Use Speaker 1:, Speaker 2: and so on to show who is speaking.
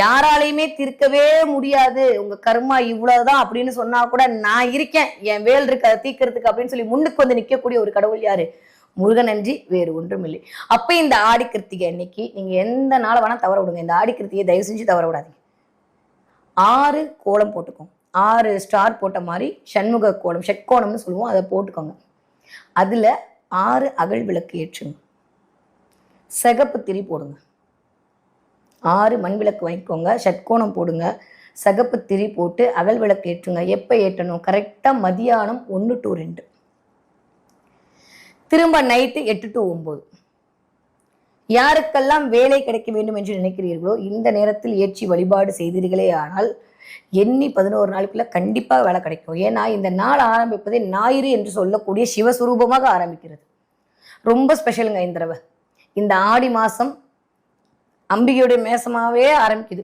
Speaker 1: யாராலையுமே தீர்க்கவே முடியாது, உங்க கர்மா இவ்வளவுதான் அப்படின்னு சொன்னா கூட நான் இருக்கேன், என் வேல் இருக்கு அதை தீர்க்கறதுக்கு அப்படின்னு சொல்லி முன்னுக்கு வந்து நிக்கக்கூடிய ஒரு கடவுள் யாரு? முருகன் அன்றி வேறு ஒன்றும் இல்லை. அப்ப இந்த ஆடி கிருத்திகை அன்னைக்கு நீங்க எந்த நாளை வேணா தவற விடுங்க, இந்த ஆடி கிருத்திகை தயவு செஞ்சு தவற விடாதீங்க. 6 கோலம் போட்டுக்கோங்க. 6 ஸ்டார் போட்ட மாதிரி சண்முக கோலம், ஷட்கோணம்னு சொல்லுவோம், அதை போட்டுக்கோங்க. அதுல 6 அகல் விளக்கு ஏற்றுங்க. சிகப்பு திரி போடுங்க. 6 மண் விளக்கு வாங்கிக்கோங்க, ஷட்கோணம் போடுங்க, சிகப்பு திரி போட்டு அகல் விளக்கு ஏற்றுங்க. எப்போ ஏற்றணும்? கரெக்டாக மதியானம் 1 to 2, திரும்ப நைட்டு 8 to 9. யாருக்கெல்லாம் வேலை கிடைக்க வேண்டும் என்று நினைக்கிறீர்களோ இந்த நேரத்தில் ஏற்றி வழிபாடு செய்தீர்களே ஆனால் எண்ணி 11 நாளுக்குள்ள கண்டிப்பாக வேலை கிடைக்கும். ஏன்னா இந்த நாள் ஆரம்பிப்பதே ஞாயிறு என்று சொல்லக்கூடிய சிவஸ்வரூபமாக ஆரம்பிக்கிறது. ரொம்ப ஸ்பெஷலுங்க இந்த தடவை. இந்த ஆடி மாதம் அம்பிகையுடைய மேசமாகவே ஆரம்பிக்குது.